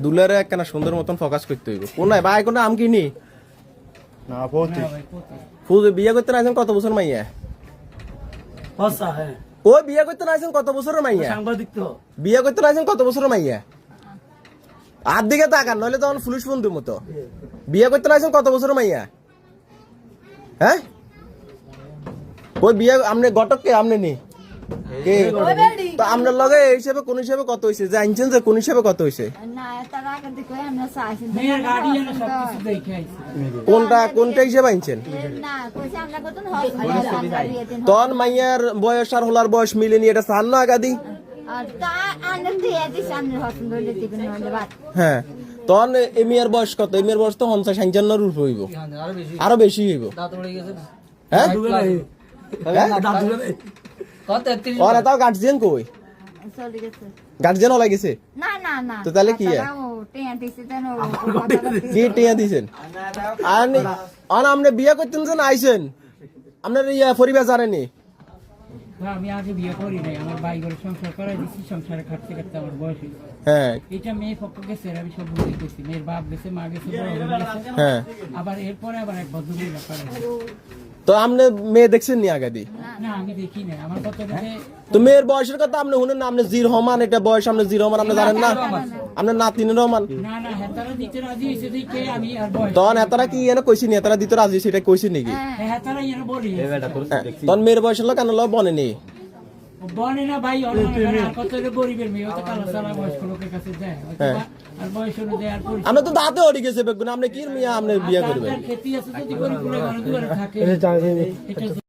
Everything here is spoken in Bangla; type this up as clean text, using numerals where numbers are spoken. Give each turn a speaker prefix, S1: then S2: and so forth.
S1: দুলারে একখানা সুন্দর মতন ফোকাস করতে হইব কোনায় ভাই কোনটা আম কিনি
S2: না পৌঁছে
S1: ফুজে বিয়ে করতে নাইছেন কত বছর মাইয়া
S3: হসা হ্যাঁ
S1: ও বিয়ে করতে নাইছেন কত বছরের মাইয়া
S3: সাংবাদিক তো
S1: বিয়ে করতে নাইছেন কত বছরের মাইয়া আর দিকে তাকান নইলে তখন পুলিশ বন্ধুর মতো বিয়ে করতে নাইছেন কত বছরের মাইয়া হ্যাঁ ওই বিয়ে আমনে ঘটককে আমনে নি কে তো আমনের লগে এই হিসাবে কোন হিসাবে কত হইছে জানছেন যে কোন হিসাবে কত হইছে
S4: না তার আগে থেকে আমরা চাইছি
S3: মেয়ের গাড়ি এনে সবকিছু দেখে আইছে
S1: কোনটা হিসাবে আনছেন
S4: না কইছে আমরা কত হসপিটাল
S1: তখন মাইয়ার বয়স আর হোলার বয়স মিলেনি এটা চান না আগাদি
S4: আর তা আনন্দ দিয়ে দিছি আমরা হসপিটাল দিবেন হলে বাদ
S1: হ্যাঁ তখন এমিয়ার বয়স কত এমিয়ার বয়স তো 50-55 রূপ হইব আরো বেশি হইব হ্যাঁ ওর এটাও গার্জিয়ান কই
S4: চলে গেছে
S1: গার্জিয়ান হলাই গেছে
S4: না না না
S1: তো তাহলে কি
S4: টিয়া দিছি দেন
S1: কি টিয়া দিছেন আর আপনি বিয়ে করতেন যে আইছেন আপনার ইয়া পরিবার জানেনি
S3: আমি আগে বিয়ে করি নাই আমার ভাই ঘরে সংসার করাই দিছি সংসারে খাটতে খাটতে আমার বয়স হয়েছে
S1: হ্যাঁ
S3: এটা মেয়ে পক্ষ গেছে আমি সব বুঝে গেছি মেয়ের বাপ গেছে মা গেছে বড় বোন গেছে
S1: হ্যাঁ
S3: আবার এরপরে আবার এক ভদ্রমহিলা করে
S1: তো আপনি মেয়ে দেখছেন নি আগাদি
S3: না আমি দেখি না আমার কত
S1: তো মেয়ের বয়সের কথা আপনি শুনেন না আপনি জির রহমান এটা বয়স আপনি জির রহমান আপনি জানেন না আপনার নাতিনের রহমান
S3: না না হেতারা দিতে রাজি হয়েছে দেখে আমি আর বয়স
S1: তখন এতারা কি এনে কইছি নি এতারা দিতে রাজি সেটা কইছি নাকি
S3: হেতারা এর বলি
S1: তখন মেয়ের বয়সের লোক কেন লোক বনে নি
S3: বনে না ভাই আর কত গরিবের মেয়ে তো কালো সালা বয়স্ক লোকের কাছে যায় আর বয়স অনুযায়ী আর পরিচয়
S1: আমরা তো দাঁতে অড়ি গেছে বেগুন আপনি কি মিয়া আপনি বিয়ে করবেন
S3: খেতে আছে যদি গরিব পুরো ঘরে দুয়ারে থাকে এটা